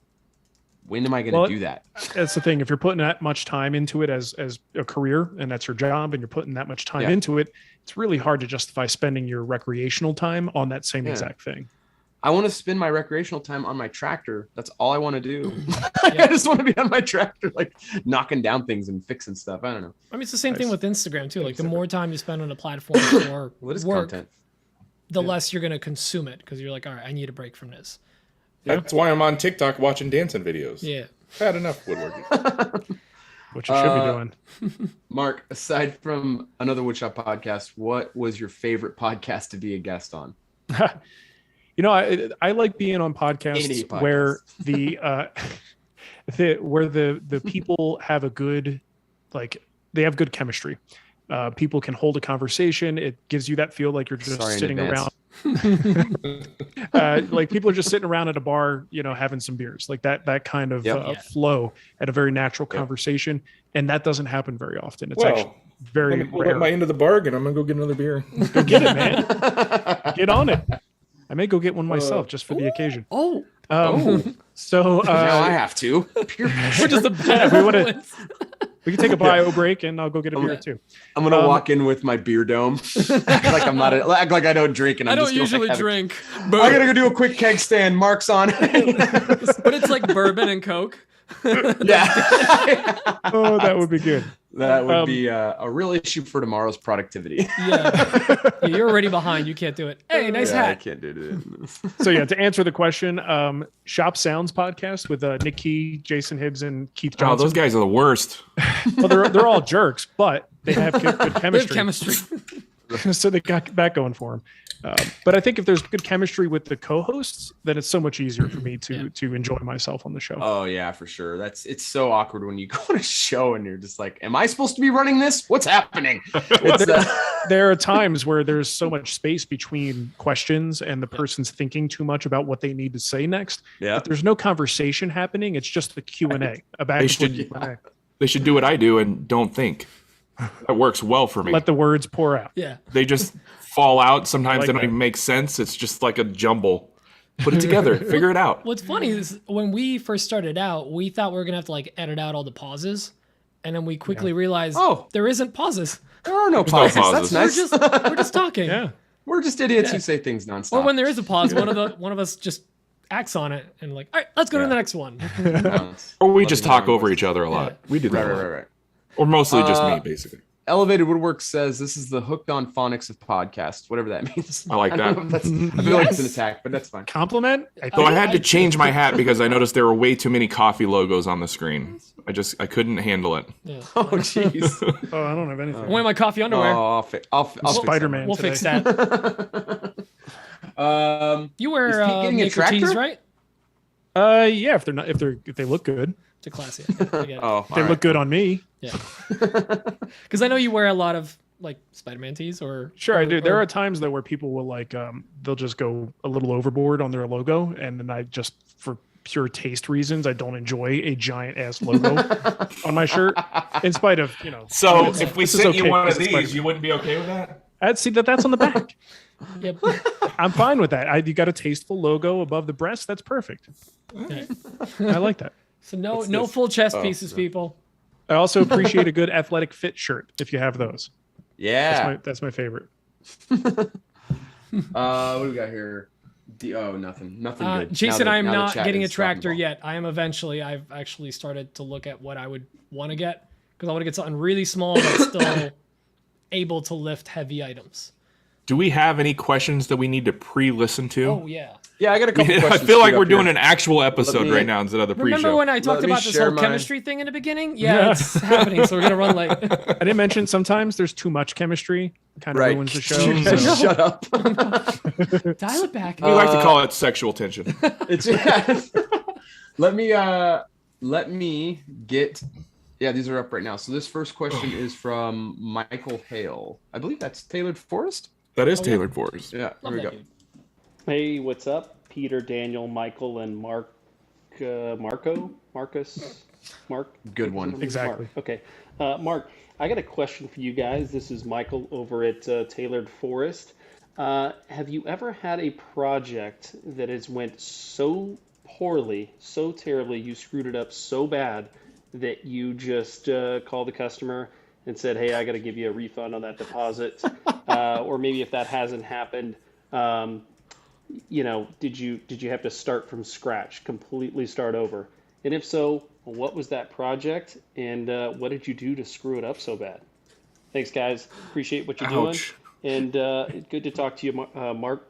when am I going to do that? That's the thing. If you're putting that much time into it as a career and that's your job and you're putting that much time into it, it's really hard to justify spending your recreational time on that same exact thing. I want to spend my recreational time on my tractor. That's all I want to do. I just want to be on my tractor, like knocking down things and fixing stuff. I don't know. I mean, it's the same thing with Instagram too. Like the more time you spend on a platform for work, content? The less you're going to consume it because you're like, all right, I need a break from this. That's why I'm on TikTok watching dancing videos. Yeah. I've had enough woodworking. What you should be doing. Mark, aside from another Woodshop podcast, what was your favorite podcast to be a guest on? I like being on podcasts where the people have a good, like they have good chemistry. People can hold a conversation. It gives you that feel like you're just sitting around. Like people are just sitting around at a bar, having some beers, like that kind of flow at a very natural conversation. And that doesn't happen very often. It's actually very rare. At my end of the bargain, I'm going to go get another beer. Go get it, man. Get on it. I may go get one myself just for the occasion. So now I have to. We're just we can take a bio break and I'll go get a beer too. I'm gonna walk in with my beer dome, act like I don't drink, and I don't usually drink. I gotta go do a quick keg stand. Mark's on, but it's like bourbon and Coke. Yeah. Oh, that would be good. That would be a real issue for tomorrow's productivity. You're already behind. You can't do it. Hey, nice hat. I can't do it. So to answer the question, Shop Sounds podcast with Nick Key, Jason Hibbs, and Keith Johnson. Oh, those guys are the worst. Well, they're all jerks, but they have good chemistry. They have chemistry. So they got that going for them. But I think if there's good chemistry with the co-hosts, then it's so much easier for me to enjoy myself on the show. Oh yeah, for sure. It's so awkward when you go on a show and you're just like, am I supposed to be running this? What's happening? There are times where there's so much space between questions and the person's thinking too much about what they need to say next. Yeah. If there's no conversation happening, it's just a Q&A, a back and forth Q&A. They should do what I do and don't think. That works well for me. Let the words pour out. Yeah. They just fall out. Sometimes they don't even make sense. It's just like a jumble. Put it together. Figure it out. What's funny is when we first started out, we thought we were going to have to like edit out all the pauses. And then we quickly realized, there isn't pauses. There are no pauses. That's nice. We're just talking. Yeah. We're just idiots who say things nonstop. Or when there is a pause, one of us just acts on it and like, all right, let's go to the next one. Or we just talk over each other a lot. We do that. Right. Or mostly just me, basically. Elevated Woodwork says this is the hooked on phonics of podcasts, whatever that means. I like that. I feel like it's an attack, but that's fine. Compliment? So I had to change my hat because I noticed there were way too many coffee logos on the screen. I couldn't handle it. Yeah. Oh, jeez. Oh, I don't have anything. I'm wearing my coffee underwear. Oh, I'll Spider-Man. We'll fix that. You wear Maker tees, right? Yeah, if they look good. To classy. They look good on me. Yeah. Because I know you wear a lot of like Spider-Man tees or. Sure, I do. There are times though where people will like they'll just go a little overboard on their logo, and then I just for pure taste reasons I don't enjoy a giant ass logo on my shirt, in spite of So if we sent you one of these, you wouldn't be okay with that? I'd see that's on the back. Yep. I'm fine with that. You got a tasteful logo above the breast. That's perfect. Okay. I like that. So no What's no this? full chest Oh, pieces, no. people. I also appreciate a good athletic fit shirt if you have those. Yeah. That's my favorite. What do we got here? Nothing good. Jason, I am Now the not chat getting a is dropping tractor the ball. yet. I am eventually. I've actually started to look at what I would want to get because I want to get something really small that's still able to lift heavy items. Do we have any questions that we need to pre-listen to? Oh yeah. Yeah, I got a couple I questions. feel like queued we're up here. doing an actual episode me- right now instead of the pre-show. Remember when I talked Let me about this share whole my- chemistry thing in the beginning? Yeah, it's happening. So we're gonna run late. I didn't mention sometimes there's too much chemistry. Kind of Right. ruins the show. You guys so- shut up. Dial it back. We like to call it sexual tension. It's let me get. Yeah, these are up right now. So this first question is from Michael Hale. I believe that's Tailored Forest. That is yeah. tailored for us. Yeah, Love here we that go. dude. Hey, what's up? Peter, Daniel, Michael, and Mark, Marcus. Good one. Exactly. Mark. Okay. Mark, I got a question for you guys. This is Michael over at Tailored Forest. Have you ever had a project that has went so poorly, so terribly, you screwed it up so bad that you just called the customer and said, hey, I got to give you a refund on that deposit? Or maybe if that hasn't happened, did you have to start from scratch, completely start over? And if so, what was that project, and what did you do to screw it up so bad? Thanks, guys. Appreciate what you're Ouch. doing, and good to talk to you,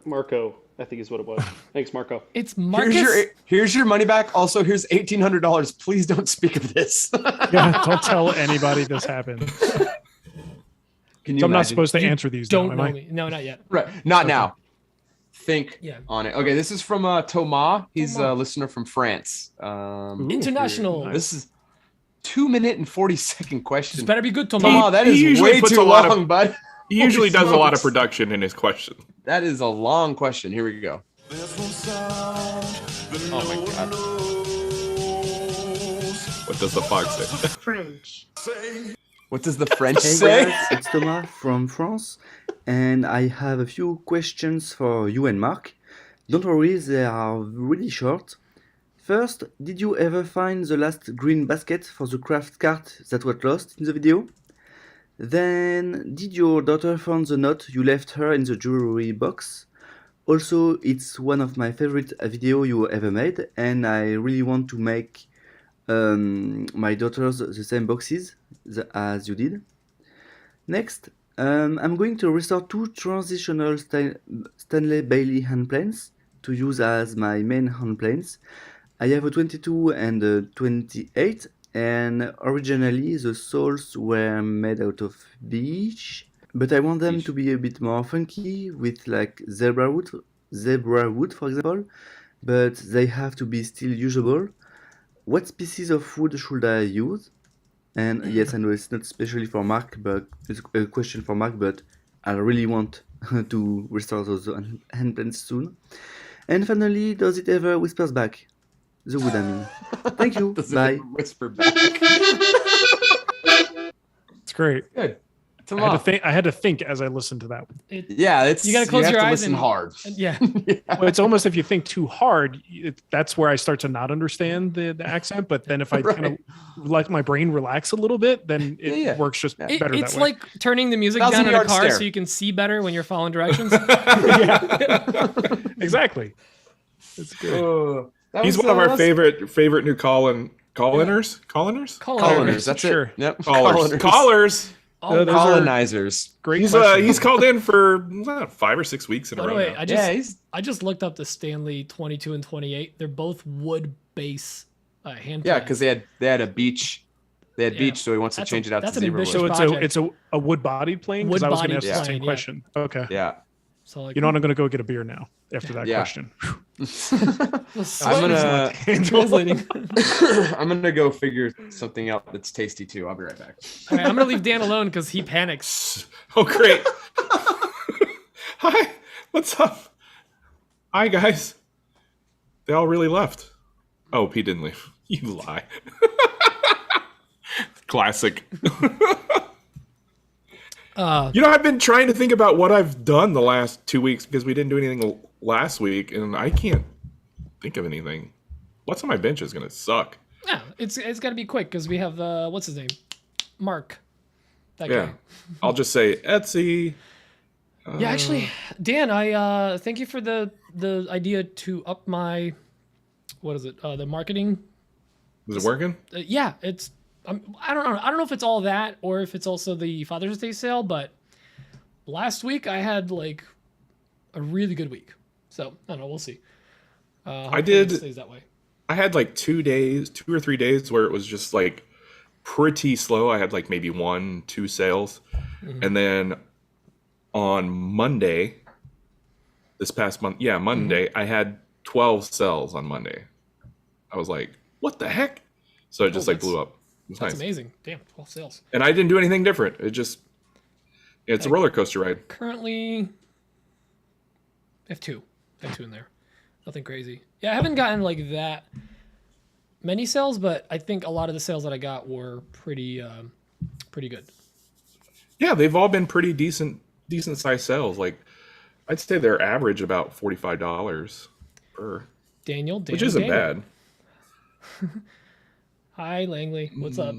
Marco. I think is what it was. Thanks, Marco. It's Marcus. Here's your money back. Also, here's $1,800. Please don't speak of this. Yeah, don't tell anybody this happened. Can you So I'm not imagine? supposed to answer these. Don't now, know am I? me. No, not yet. Right. Not now. Think Yeah. on it. Okay, this is from Thomas. He's a Thomas. listener from France. International. This is 2-minute and 40-second question. This better be good, Tomas. Thomas, that He is usually way puts too a lot of- long, bud. He usually Holy does a lot of smokes. production in his question. That is a long question. Here we go. Oh my God. What does the fox say? French. What does the French Hey say? guys, it's Thomas from France, and I have a few questions for you and Mark. Don't worry, they are really short. First, did you ever find the last green basket for the craft cart that was lost in the video? Then, did your daughter find the note you left her in the jewelry box? Also, it's one of my favorite video you ever made, and I really want to make my daughters the same boxes as you did. Next, I'm going to restore two transitional Stanley Bailey hand planes to use as my main hand planes. I have a 22 and a 28, and originally the soles were made out of beech, but I want them to be a bit more funky with like zebra wood for example, but they have to be still usable. What species of wood should I use? And yes, I know it's not especially for Mark, but it's a question for Mark, but I really want to restore those hand planes soon. And finally, does it ever whispers back? The wood, I mean. Thank you. Does it Bye. whisper back? It's great. Good. I had to think as I listened to that one. Yeah, it's You gotta close have your to eyes listen and- hard. Yeah. Well, it's almost if you think too hard, that's where I start to not understand the accent. But then if I kind of let my brain relax a little bit, then it Yeah. works just Yeah. better It's that way. like turning the music down in a 1,000-yard car stare. so you can see better when you're following directions. Exactly. It's good. He's one of our favorite new call-inners. Colliners? Coloners. That's Sure. it. Yep. Callers. Callers. Oh, Those are Colonizers. Great. He's question. he's called in for 5 or 6 weeks in a by the row way, now. I just looked up the Stanley 22 and 28. They're both wood base hand. Yeah, planes. because they had a beach. They had Yeah. beach, so he wants to That's change a- it out to that's an zebra ambitious wood. So project. it's a wood bodied plane. Because I was going to ask Wood-bodied the same plane, yeah. question. Okay. Yeah. So like, You know what? I'm going to go get a beer now after that Yeah. question. I'm gonna translating. I'm gonna go figure something out that's tasty too. I'll be right back. All right, I'm gonna leave Dan alone because he panics. Oh, great. Hi. What's up? Hi, guys. They all really left. Oh, Pete didn't leave. You lie. I've been trying to think about what I've done the last 2 weeks because we didn't do anything last week, and I can't think of anything. What's on my bench is gonna suck. Yeah, it's got to be quick because we have what's his name, Mark. That guy. I'll just say Etsy. Yeah, actually, Dan, I thank you for the idea to up my, what is it? The marketing. Is it working? Yeah, it's. I don't know. I don't know if it's all that or if it's also the Father's Day sale, but last week I had like a really good week. So I don't know. We'll see. I did. It stays that way. I had like 2 or 3 days where it was just like pretty slow. I had like maybe 1-2 sales, and then on Monday, this past month, Monday, I had 12 sales on Monday. I was like, what the heck? So it just blew up. It's That's nice. amazing. Damn, 12 sales. And I didn't do anything different. It's a roller coaster ride. Currently, I have two in there. Nothing crazy. Yeah, I haven't gotten like that many sales, but I think a lot of the sales that I got were pretty good. Yeah, they've all been pretty decent sized sales. Like, I'd say they're average about $45 per. Daniel, which isn't bad. Hi, Langley. What's up?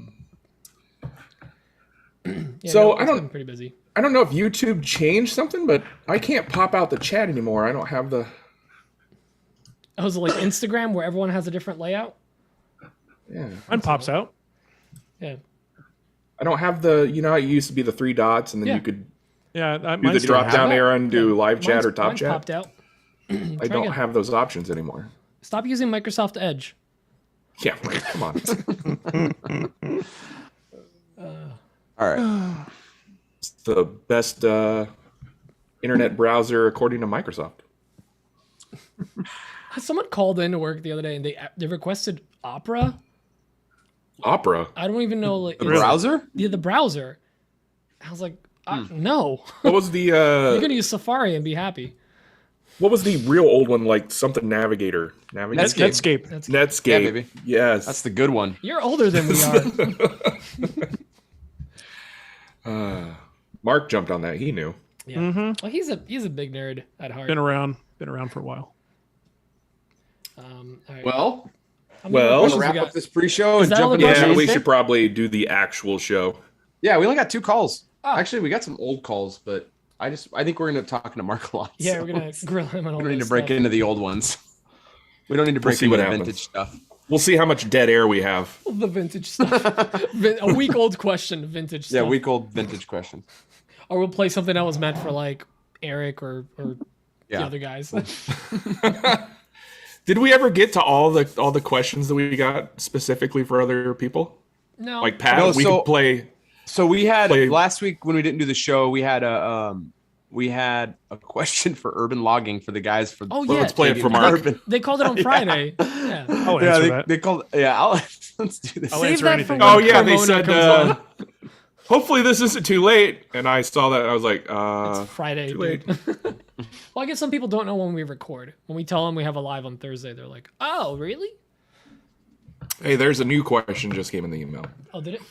So I've been pretty busy. I don't know if YouTube changed something, but I can't pop out the chat anymore. I don't have the. Oh, is it like Instagram where everyone has a different layout? Yeah. Mine pops out. Yeah. I don't have the. How it used to be the 3 dots, and then you could Yeah, do the drop down arrow and do live chat or top mine's chat. Popped out. I don't have those options anymore. Stop using Microsoft Edge. Yeah, right. Come on. All right. It's the best internet browser according to Microsoft. Someone called in to work the other day and they requested Opera. Opera. I don't even know like The browser? Yeah, the browser. I was like, no. What was the You're gonna use Safari and be happy. what was the real old one, like something Navigator? Netscape. Netscape. Yeah, baby. Yes. That's the good one. You're older than we are. Mark jumped on that. He knew. Yeah. Well, he's a big nerd at heart. Been around for a while. All right. Well, How many more well, we'll questions we wrap got? up this pre-show and that jump all the into questions? Yeah, the we main should thing. probably do the actual show. Yeah, we only got 2 calls. Oh. Actually, we got some old calls, but I think we're gonna end up talking to Mark a lot. Yeah, so we're gonna grill him on all we don't need this to break stuff. into the old ones. We don't need to break see into what the happens. vintage stuff. We'll see how much dead air we have. The vintage stuff. A week old question, vintage Yeah, stuff. week-old vintage questions. Or we'll play something that was meant for like Eric or the Yeah. other guys. Did we ever get to all the questions that we got specifically for other people? No. Like Pat, No, we so- could play. So we had Play- last week when we didn't do the show, we had a question for urban logging for the guys for. Oh, Well, yeah. let's play it for Taking Mark. urban. They called it on Friday. Yeah. I'll Yeah, answer that. they called. let's do this. I'll Save answer that anything. for when Oh yeah, they Carmona said. comes on. Hopefully this isn't too late. And I saw that. I was like, It's Friday. too late. dude. Well, I guess some people don't know when we record. When we tell them we have a live on Thursday, they're like, "Oh, really? Hey, there's a new question just came in the email Oh, did it?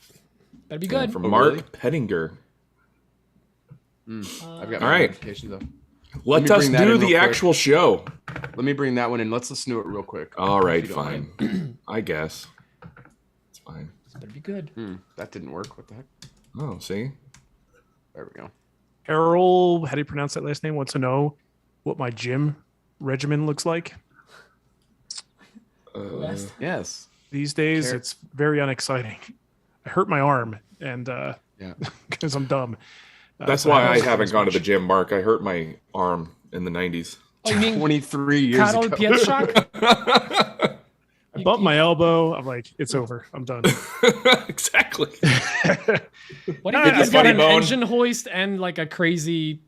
Better be good." from Oh, Mark really? Pettinger. I've got All my right. notifications up. Let me us bring that do in the real quick. actual show. Let me bring that one in. Let's listen to it real quick. All right, If you don't fine. mind. I guess it's fine. Better be good. That didn't work. What the heck? Oh, see, There we go. Errol, how do you pronounce that last name? Wants to know what my gym regimen looks like. West. Yes. These days, Care- it's very unexciting. I hurt my arm, and Yeah. because I'm dumb. that's so why I don't haven't as gone to the much. gym, Mark. I hurt my arm in the '90s. Oh, you mean 23 years Carol ago. Pietschak? I bumped my elbow. I'm like, it's over. I'm done. Exactly. What do you think? He's got funny an bone. engine hoist and like a crazy,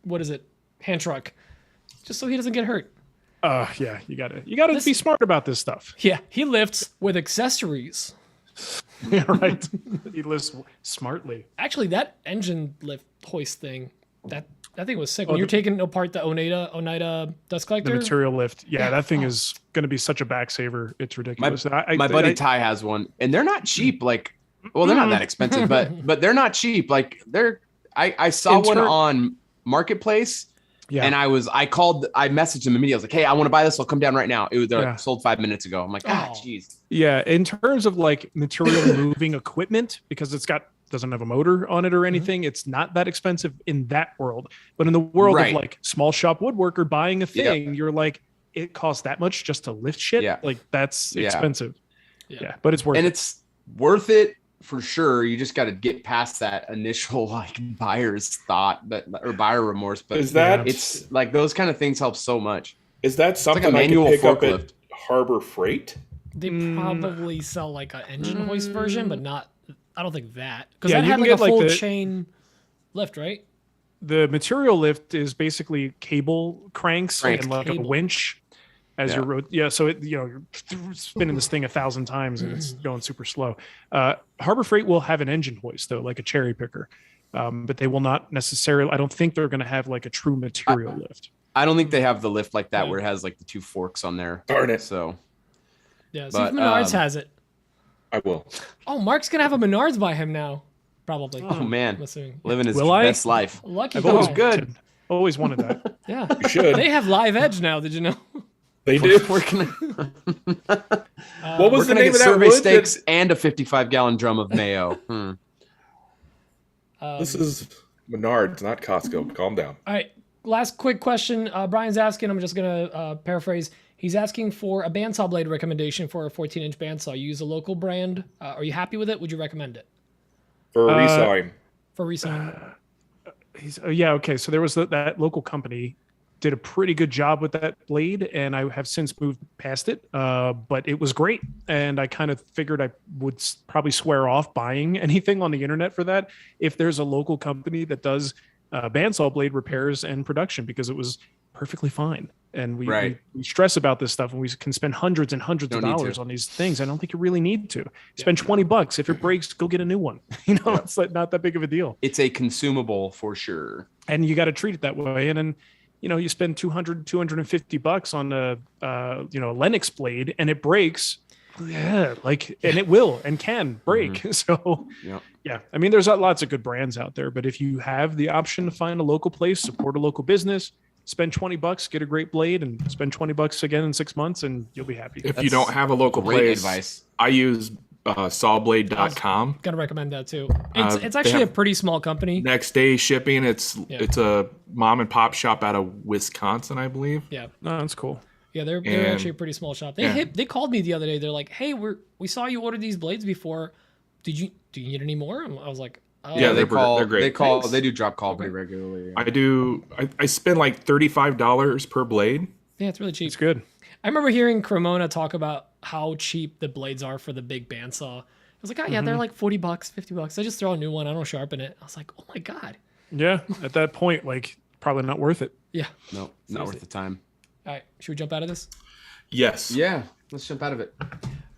what is it? Hand truck, just so he doesn't get hurt. Yeah, you gotta This- be smart about this stuff. Yeah, he lifts with accessories. Yeah, right. He lives smartly. Actually, that engine lift hoist thing, that thing was sick. When you're taking apart the Oneida dust The collector. material lift. Yeah, that thing is going to be such a back saver. It's ridiculous. My buddy Ty has one, and they're not cheap. Like, well, they're not that expensive, but they're not cheap. Like, they're I saw In one turn- on Marketplace. Yeah. And I messaged them immediately. I was like, hey, I want to buy this. I'll come down right now. It was Yeah. sold 5 minutes ago. I'm like, Oh. jeez. Yeah, in terms of like material moving equipment, because doesn't have a motor on it or anything, it's not that expensive in that world. But in the world Right. of like small shop woodworker buying a thing, you're like, it costs that much just to lift shit. Yeah. Like that's Yeah. expensive. Yeah. Yeah, but it's worth And it. it's worth it for sure. You just got to get past that initial like buyer's thought or buyer remorse. But Is that it's like those kind of things help so much. is that like something a I manual can pick up forklift. at Harbor Freight? They probably sell like an engine hoist version, but not. I don't think that because Yeah, that you had can like a get, like, full the- chain lift, right? The material lift is basically cable cranks Crank. and like a Cable. winch as Yeah. you're so you're spinning this thing 1,000 times and it's going super slow. Harbor Freight will have an engine hoist though, like a cherry picker, but they will not necessarily. I don't think they're going to have like a true material lift. I don't think they have the lift like that Yeah. where it has like the 2 forks on there. Darn it. So Yeah. See But, if Menards has it. I will. Oh, Mark's gonna have a Menards by him now, probably. oh man, I'm assuming. living his Will I? best life. Lucky I've guy. always good. always wanted that. Yeah. You should. They have live edge now. Did you know? They do. We're gonna, What was the we're gonna name get of that survey wood? steaks and a 55-gallon drum of mayo. This is Menards, not Costco. Calm down. All right. Last quick question. Brian's asking. I'm just gonna paraphrase. He's asking for a bandsaw blade recommendation for a 14-inch bandsaw. You use a local brand. Are you happy with it? Would you recommend it For a resawing. for reselling? Yeah, okay. So there was that local company did a pretty good job with that blade, and I have since moved past it. But it was great, and I kind of figured I would probably swear off buying anything on the internet for that if there's a local company that does bandsaw blade repairs and production, because it was perfectly fine. And we stress about this stuff, and we can spend hundreds and hundreds of dollars on these things. I don't think you really need to spend $20. If it breaks, go get a new one. It's like not that big of a deal. It's a consumable for sure. And you got to treat it that way. And then, you spend $250 on a Lennox blade and it breaks. Yeah. And it will and can break. So yeah, I mean, there's lots of good brands out there, but if you have the option to find a local place, support a local business, spend $20, get a great blade, and spend $20 again in 6 months, and you'll be happy. If you don't have a local great place, advice. I use sawblade.com. Gotta recommend that too. It's they actually a have pretty small company. Next day shipping. It's a mom and pop shop out of Wisconsin, I believe. Yeah. No, that's cool. Yeah, they're And- actually a pretty small shop. They called me the other day. They're like, "Hey, we saw you order these blades before. Do you need any more?" And I was like, "Oh, Yeah, they they're great. They do drop call pretty regularly. I spend like $35 per blade. yeah, it's really cheap." It's good. I remember hearing Cremona talk about how cheap the blades are for the big bandsaw. I was like, "Oh yeah, they're like $40, $50. I just throw a new one. I don't sharpen it." I was like, "Oh my god." Yeah. At that point, like probably not worth it. Yeah. No, not worth the time. All right, should we jump out of this? Yes. Yeah, let's jump out of it.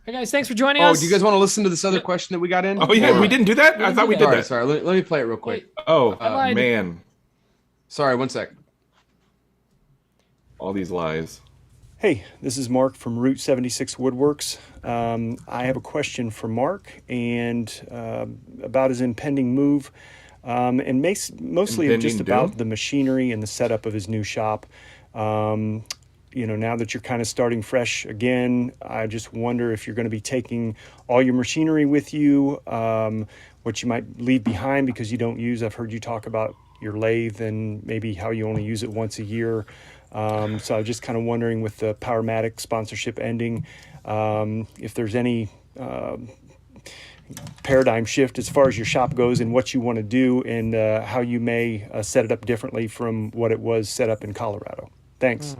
Hey guys, thanks for joining Oh, us. do you guys want to listen to this other question that we got in? Oh yeah, Or- we didn't do that. I thought we did All right, that. sorry. Let me play it real quick. Wait, Oh I lied. man, Sorry, one sec. all these lies. Hey, this is Mark from Route 76 Woodworks. I have a question for Mark and about his impending move, and mostly Impending just doom? about the machinery and the setup of his new shop. Now that you're kind of starting fresh again, I just wonder if you're going to be taking all your machinery with you, what you might leave behind because you don't use. I've heard you talk about your lathe and maybe how you only use it once a year. So I was just kind of wondering, with the Powermatic sponsorship ending, if there's any paradigm shift as far as your shop goes and what you want to do, and how you may set it up differently from what it was set up in Colorado. Thanks.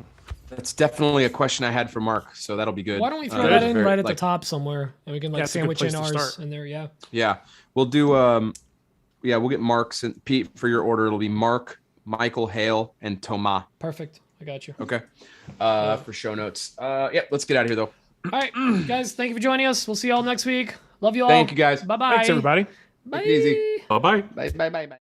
That's definitely a question I had for Mark, so that'll be good. Why don't we throw That that is in very- right at the like- top somewhere, and we can Yeah, it's a good sandwich place in to ours start. in there. Yeah. Yeah, we'll do. We'll get Mark's and Pete for your order. It'll be Mark, Michael, Hale, and Thomas. Perfect. I got you. Okay. For show notes. Yep. Let's get out of here though. All right, guys. Thank you for joining us. We'll see you all next week. Love you all. Thank you, guys. Bye bye. Thanks, everybody. Bye. Take it easy. Bye bye. Bye. Bye. Bye. Bye.